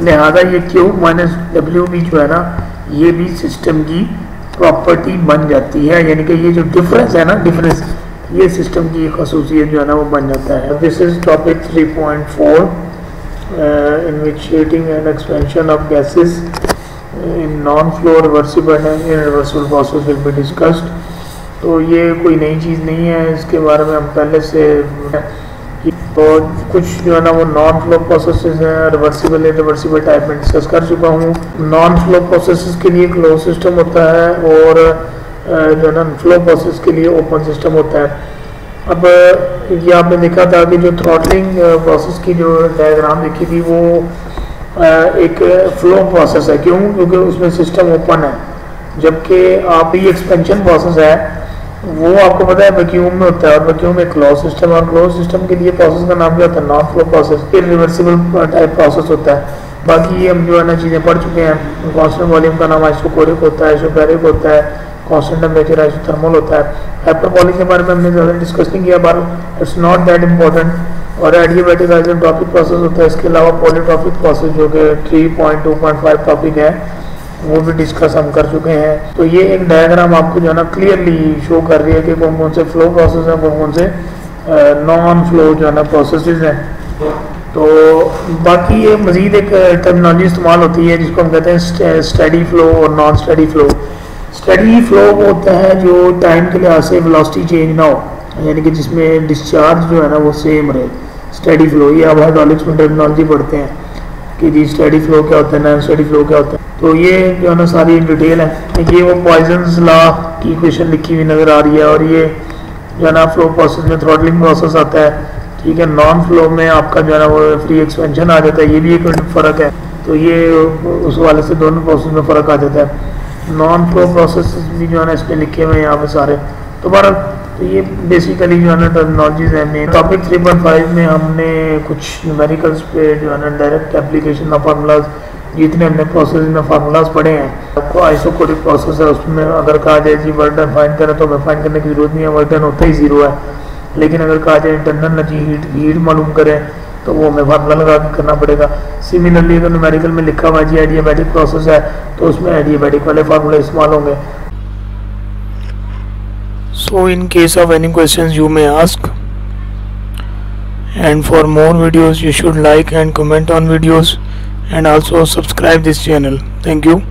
लिहाजा ये Q - W भी जो है ना ये भी सिस्टम की प्रॉपर्टी बन जाती है, यानी कि ये जो डिफरेंस है ना, डिफरेंस ये सिस्टम की खसूसियत जो है ना वो बन जाता है। This is topic 3.4 in which heating and expansion of gases non flow reversible and irreversible process will be discussed. तो ये कोई नई चीज़ नहीं है, इसके बारे में हम पहले से और कुछ जो है ना वो नॉन फ्लो प्रोसेसेस हैं, रिवर्सिबल इरिवर्सिबल टाइप में डिस्कस कर चुका हूँ। नॉन फ्लो प्रोसेसेस के लिए क्लोज सिस्टम होता है और जो है ना फ्लो प्रोसेस के लिए ओपन सिस्टम होता है। अब ये आपने देखा था कि जो थ्रॉटलिंग प्रोसेस की जो डायग्राम देखी थी वो एक फ्लो प्रोसेस है। क्यों? क्योंकि उसमें सिस्टम ओपन है, जबकि आप ये एक्सपेंशन प्रोसेस है वो आपको पता है वैक्यूम में होता है, और वैक्यूम में क्लोज सिस्टम, और क्लोज सिस्टम के लिए प्रोसेस का नाम क्या होता है? Non flow process, irreversible type process होता है। बाकी ये हम जो है ना चीज़ें पढ़ चुके हैं। कांस्टेंट वॉल्यूम का नाम आइसोकोरिक होता है, आइसोबैरिक होता है, कांस्टेंट टेम्परेचर आइसोथर्मल होता है। हाइपरबॉलिक के बारे में हमने ज़्यादा डिस्कस नहीं किया, but it's not that important. और एडियाबैटिक आइसोट्रॉपिक प्रोसेस होता है। इसके अलावा पॉलीट्रॉपिक प्रोसेस जो कि 3.2.5 टॉपिक है वो भी डिस्कस हम कर चुके हैं। तो ये एक डायग्राम आपको जो है ना क्लियरली शो कर रही है कि कौन कौन से फ्लो प्रोसेस हैं, कौन कौन से नॉन फ्लो जो है ना प्रोसेसेस हैं। तो बाकी ये मज़ीद एक टर्मिनोलॉजी इस्तेमाल होती है जिसको हम कहते हैं स्टेडी फ्लो और non steady flow. Steady flow वो होता है जो टाइम के लिहाज से वेलोसिटी चेंज ना हो, यानी कि जिसमें डिस्चार्ज जो है ना वो सेम रहे, स्टेडी फ्लो। ये आप हाइड्रोलिक्स में टर्मिनोलॉजी पढ़ते हैं कि जी स्टेडी फ्लो क्या होता है, नॉन स्टेडी फ्लो क्या होता है। तो ये जो है ना सारी डिटेल है। ये वो पॉइजन्स लॉ की इक्वेशन लिखी हुई नज़र आ रही है, और ये जो है ना फ्लो प्रोसेस में थ्रॉटलिंग प्रोसेस आता है, ठीक है। नॉन फ्लो में आपका जो है ना वो फ्री एक्सपेंशन आ जाता है, ये भी एक फ़र्क है। तो ये उस वाले से दोनों प्रोसेस में फ़र्क आ जाता है। नॉन फ्लो प्रोसेस भी जो है ना इसमें लिखे हुए हैं यहाँ पे सारे। तो तो ये बेसिकली जो है ना टर्मिनोलॉजीज है। मेन टॉपिक 3.5 में हमने कुछ न्यूमेरिकल्स पे जो है ना डायरेक्ट एप्लीकेशन ऑफ फार्मूलाज, जितने हमने प्रोसेस में फार्मूलाज पढ़े हैं, आपको आइसोकोरिक प्रोसेस है उसमें अगर कहा जाए जी वर्क डन फाइंड करें तो हमें फाइंड करने की जरूरत नहीं है, वर्क डन होता ही 0 है। लेकिन अगर कहा जाए इंटरनल एनर्जी हीट मालूम करें तो वो हमें फार्मूला लगा के करना पड़ेगा। सिमिलरली अगर न्यूमेरिकल में लिखा हुआ जी एडियाबैटिक प्रोसेस है तो उसमें एडियाबैटिक वाले फार्मूले इस्तेमाल होंगे। So in case of any questions you may ask, and for more videos you should like and comment on videos and also subscribe this channel. Thank you.